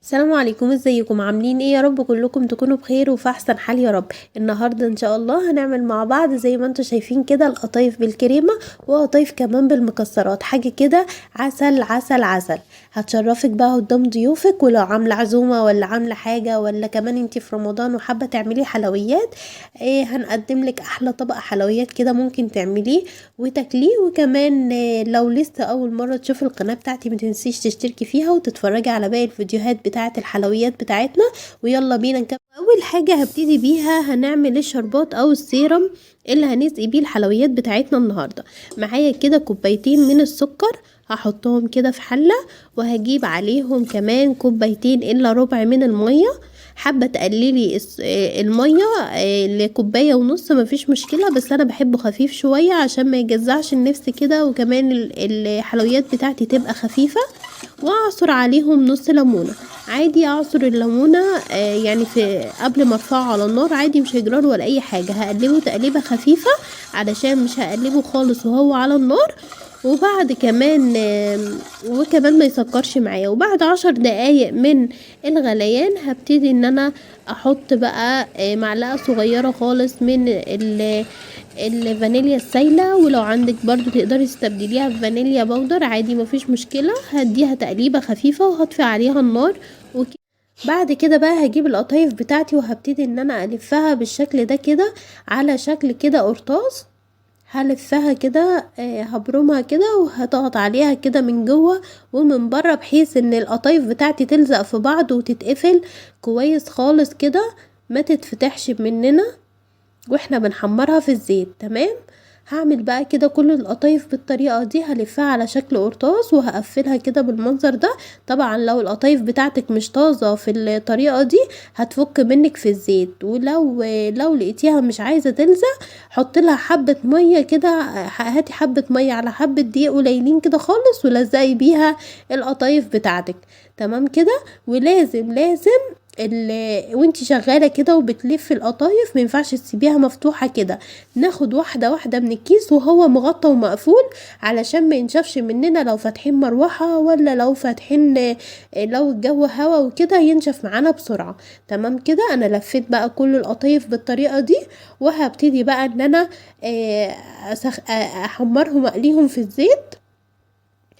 السلام عليكم، ازيكم؟ عاملين ايه؟ يا رب كلكم تكونوا بخير وفي احسن حال يا رب. النهارده ان شاء الله هنعمل مع بعض زي ما انتم شايفين كده القطايف بالكريمه، وقطايف كمان بالمكسرات، حاجه كده عسل عسل عسل. هتشرفك بقى قدام ضيوفك، ولو عامله عزومه ولا عامله حاجه، ولا كمان انتي في رمضان وحابه تعملي حلويات، هنقدم لك احلى طبق حلويات كده ممكن تعمليه وتاكليه. وكمان لو لسه اول مره تشوفي القناه بتاعتي ما تنسيش تشتركي فيها وتتفرجي على باقي الفيديوهات بتاعه الحلويات بتاعتنا. ويلا بينا نكمل. اول حاجه هبتدي بيها هنعمل الشربات او السيرم اللي هنسقي بيه الحلويات بتاعتنا النهارده. معايا كده كوبايتين من السكر، هحطهم كده في حله، وهجيب عليهم كمان كوبايتين الا ربع من الميه. حابه تقللي الميه لكوبايه ونص مفيش مشكله، بس انا بحبه خفيف شويه عشان ما يجزعش النفس كده، وكمان الحلويات بتاعتي تبقى خفيفه. واعصر عليهم نص ليمونه. عادي اعصر الليمونه يعني في قبل ما ارفعه على النار، عادي مش هيجرى ولا اي حاجه. هقلبه تقليبه خفيفه علشان مش هقلبه خالص وهو على النار. وبعد كمان وكمان ما يسكرش معايا. وبعد 10 دقايق من الغليان هبتدي ان انا احط بقى معلقه صغيره خالص من الفانيليا السايله، ولو عندك برضو تقدري تستبدليها بفانيليا بودر عادي مفيش مشكله. هديها تقليبه خفيفه وهطفي عليها النار. بعد كده بقى هجيب القطايف بتاعتي وهبتدي ان انا الفها بالشكل ده كده، على شكل كده قرطاس. هلفها كده هبرمها كده وهضغط عليها كده من جوه ومن بره، بحيث ان القطايف بتاعتي تلزق في بعض وتتقفل كويس خالص كده، ما تتفتحش مننا واحنا بنحمرها في الزيت. تمام. هعمل بقى كده كل القطايف بالطريقه دي، هلفها على شكل قرطاس وهقفلها كده بالمنظر ده. طبعا لو القطايف بتاعتك مش طازه في الطريقه دي هتفك منك في الزيت، ولو لقيتيها مش عايزه تلزق حط لها حبه ميه كده. هاتي حبه ميه على حبه دقيق قليلين كده خالص ولزقي بيها القطايف بتاعتك. تمام كده. ولازم وانتي شغاله كده وبتلفي القطايف ما ينفعش تسيبيها مفتوحه كده. ناخد واحده واحده من الكيس وهو مغطى ومقفول علشان ما ينشفش مننا لو فاتحين مروحه، ولا لو فاتحين لو الجو هوا وكده ينشف معانا بسرعه. تمام كده. انا لفيت بقى كل القطايف بالطريقه دي، وهبتدي بقى ان انا احمرهم اقليهم في الزيت.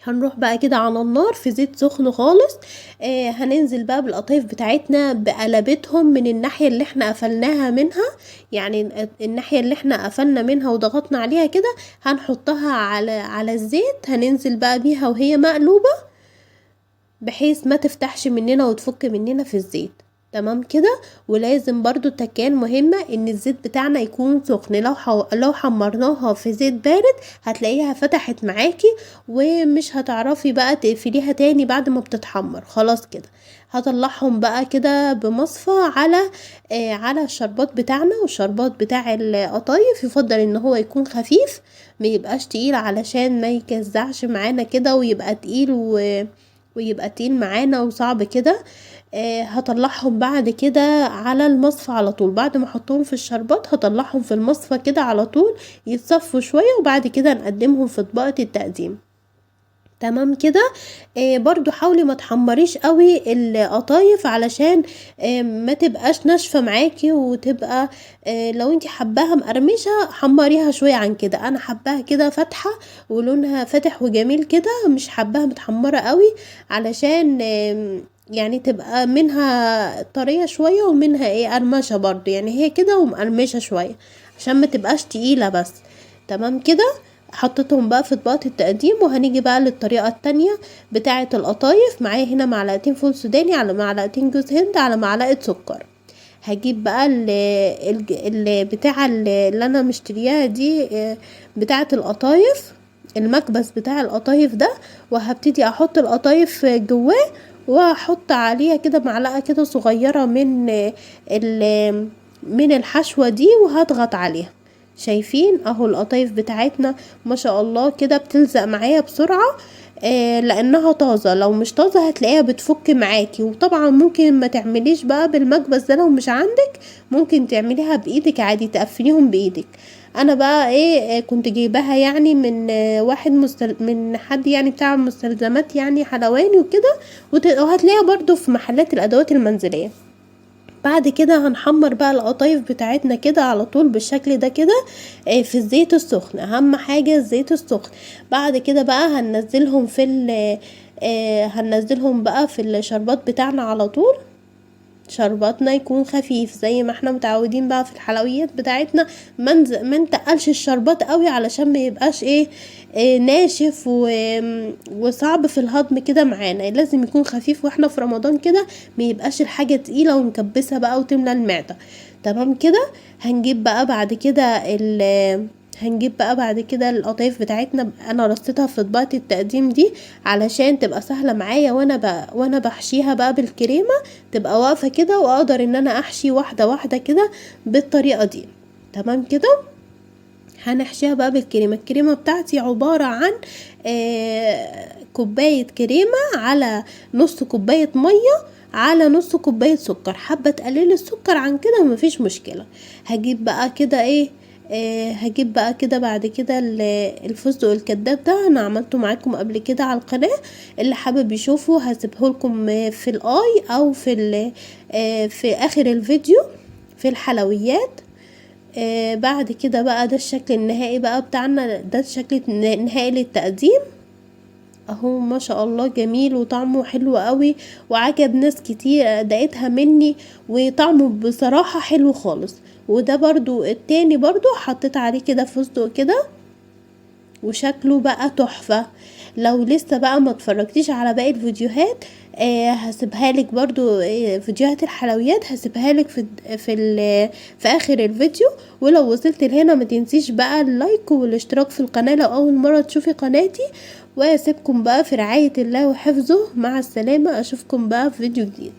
هنروح بقى كده على النار في زيت سخن خالص. هننزل بقى بالقطايف بتاعتنا بقلبتهم من الناحية اللي احنا قفلناها منها، يعني الناحية اللي احنا قفلنا منها وضغطنا عليها كده هنحطها على الزيت. هننزل بقى بيها وهي مقلوبة بحيث ما تفتحش مننا وتفك مننا في الزيت. تمام كده. ولازم برضو تكان مهمة ان الزيت بتاعنا يكون سخن. لو حمرناها في زيت بارد هتلاقيها فتحت معاكي ومش هتعرفي بقى تقفليها تاني بعد ما بتتحمر. خلاص كده. هطلعهم بقى كده بمصفى على الشربات بتاعنا. والشربات بتاع القطايف يفضل ان هو يكون خفيف، ما يبقاش تقيل علشان ما يكزعش معانا كده ويبقى تقيل ويبقى تقيل معانا وصعب كده. هطلعهم بعد كده على المصفى على طول. بعد ما احطهم في الشربات هطلعهم في المصفى كده على طول يتصفوا شوية، وبعد كده نقدمهم في طبقة التقديم. تمام كده. برضو حاولي ما تحمريش قوي القطايف علشان ما تبقاش ناشفه معاكي وتبقى لو انتي حباها مقرمشه حمريها شويه عن كده. انا حباها كده فاتحه ولونها فاتح وجميل كده، مش حباها متحمره قوي علشان يعني تبقى منها طريه شويه ومنها قرمشه برضو، يعني هي كده ومقرمشه شويه عشان ما تبقاش تقيله بس. تمام كده. حطيتهم بقى في اطباق التقديم. وهنيجي بقى للطريقه التانية بتاعه القطايف. معايا هنا معلقتين فول سوداني على معلقتين جوز هند على معلقه سكر. هجيب بقى اللي انا مشترياها دي بتاعه القطايف، المكبس بتاع القطايف ده، وهبتدي احط القطايف جواه، واحط عليها كده معلقه كده صغيره من الحشوه دي وهضغط عليها. شايفين اهو القطايف بتاعتنا ما شاء الله كده بتلزق معايا بسرعة لانها طازة. لو مش طازة هتلاقيها بتفك معاكي. وطبعا ممكن ما تعمليش بقى بالمكبس ده، لو مش عندك ممكن تعمليها بايدك عادي، تقفليهم بايدك. انا بقى ايه كنت جايباها يعني من واحد من حد يعني بتاع مستلزمات يعني حلواني وكده، وهتلاقيها برضو في محلات الادوات المنزليه. بعد كده هنحمر بقى القطايف بتاعتنا كده على طول بالشكل ده كده في الزيت السخن، اهم حاجة الزيت السخن. بعد كده بقى هننزلهم هننزلهم بقى في الشربات بتاعنا على طول. شرباتنا يكون خفيف زي ما احنا متعودين بقى في الحلويات بتاعتنا، ما نتقلش الشربات قوي علشان ما يبقاش ناشف وصعب في الهضم كده معانا، لازم يكون خفيف واحنا في رمضان كده، ما يبقاش الحاجة تقيلة ومكبسة بقى وتملى المعدة. تمام كده. هنجيب بقى بعد كده القطايف بتاعتنا، انا رصيتها في اطباقة التقديم دي علشان تبقى سهلة معايا، وانا بحشيها بقى بالكريمة تبقى واقفة كده، واقدر ان انا احشي واحدة واحدة كده بالطريقة دي. تمام كده. هنحشيها بقى بالكريمة. الكريمة بتاعتي عبارة عن كوباية كريمة على نص كوباية مية على نص كوباية سكر، حابة تقللي السكر عن كده مفيش مشكلة. هجيب بقى كده هجيب بقى كده بعد كده الفستق الكداب ده، انا عملته معاكم قبل كده على القناة، اللي حابب يشوفه هسيبهولكم في الاي او في اخر الفيديو في الحلويات. بعد كده بقى ده الشكل النهائي بقى بتاعنا، ده الشكل النهائي للتقديم اهو. ما شاء الله جميل وطعمه حلو قوي وعجب ناس كتير دقتها مني، وطعمه بصراحة حلو خالص. وده برضو التاني برضو حطيت عليه كده فستق كده وشكله بقى تحفة. لو لسه بقى ما اتفرجتيش على باقي الفيديوهات هسيبها لك برضو، فيديوهات الحلويات هسيبها لك في اخر الفيديو. ولو وصلت لهنا ما تنسيش بقى اللايك والاشتراك في القناة لو اول مرة تشوفي قناتي. واسيبكم بقى في رعاية الله وحفظه، مع السلامة، اشوفكم بقى في فيديو جديد.